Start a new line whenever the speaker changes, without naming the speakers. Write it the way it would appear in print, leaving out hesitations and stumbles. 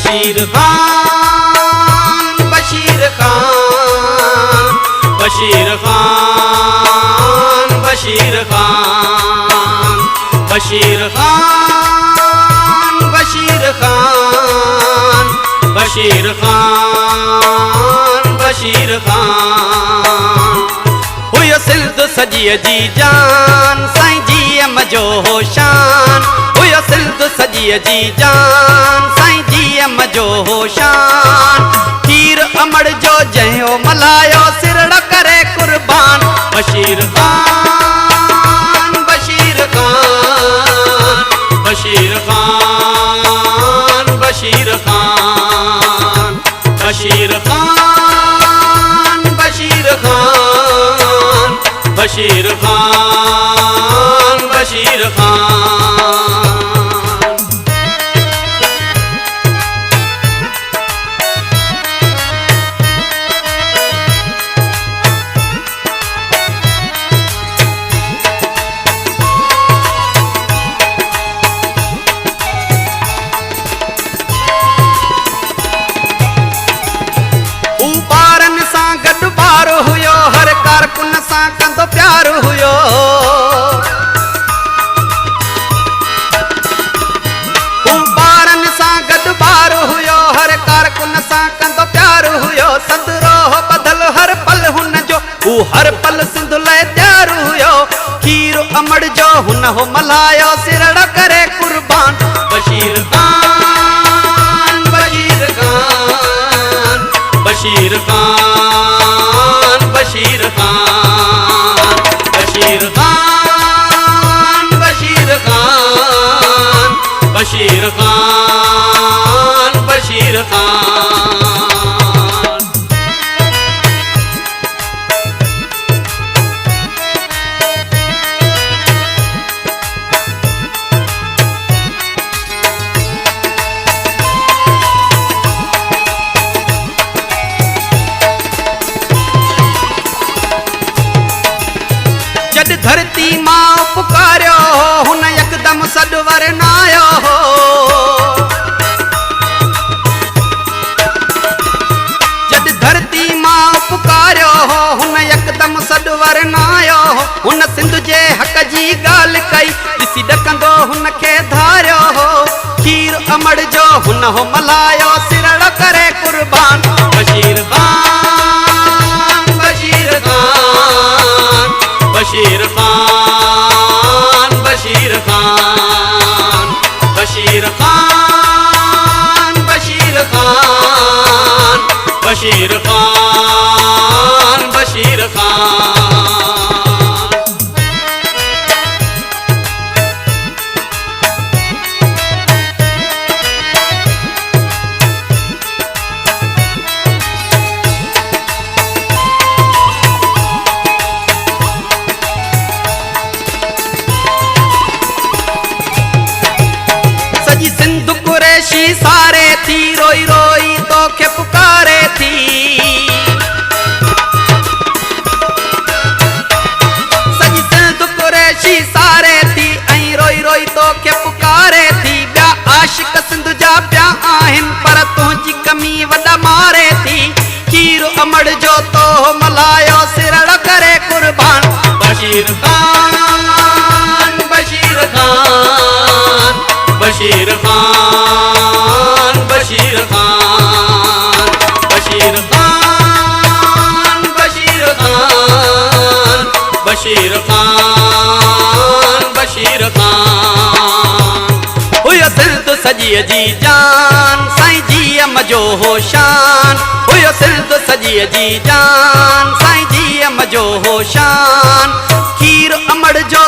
बशीर खान बशीर खान बशीर खान बशीर खान बशीर खान बशीर खान बशीर खान बशीर खान हुयो सिंध सजी जी जान साईं जी मजो शान हुयो सिंध सजी जी जान साईं जी मजो शान खीर अमड़ जो जयो मलायो सिरड़ करे कुर्बान बशीर खान बशीर खान बशीर खान बशीर खान बशीर खान बशीर खान बशीर खान बशीर खान कारकुन सां कंदो प्यार हुयो ॿारनि सां गॾु ॿार हुयो हर कारकुन सां कंदो प्यार हुयो संदरो बदल हर पल हुन जो हू हर पल सिंध लाइ तैयार हुयो खीर अमड़ जो हुन हो मल्हायो सिरड़ करे कुर्बान बशीर खान बशीर खान बशीर खान बशीर खान बशीर खान बशीर खान बशीर खान बशीर खान धरती मां पुकारियो हुन यकदम सडवर नायो जद धरती मां पुकारियो हुन यकदम सडवर नायो हुन सिंध जे हक जी ॻाल्हि कई ॾिसी ॾकंदो हुन खे धारियो खीर अमड़ जो हुन हो मल्हायो सिरड़ करे कुर्बान बशीर खान बशीर खान बशीर खान बशीर खान बशीर खान बशीर खान बशीर खान बशीर खान सारे थी रोई रोई तो के पुकारे थी सजी सिंध कुरैशी सारे थी ऐं रोई रोई तो के पुकारे थी ॿिया आशिक सिंध जा पिया आहिनि पर तुंहिंजी कमी वॾा मारे थी खीर अमड़ जो तो मल्हायो सिरड़ करे कुर्बान बशीर खान बशीर खान बशीर खान बशीर खान बशीर खान बशीर खान बशीर खान बशीर खान हुयो सिंध सजी जी जान साईं जी मजो शान हुयो सिंध सजी जी जान साईं जी मजो शान खीर अमड़ जो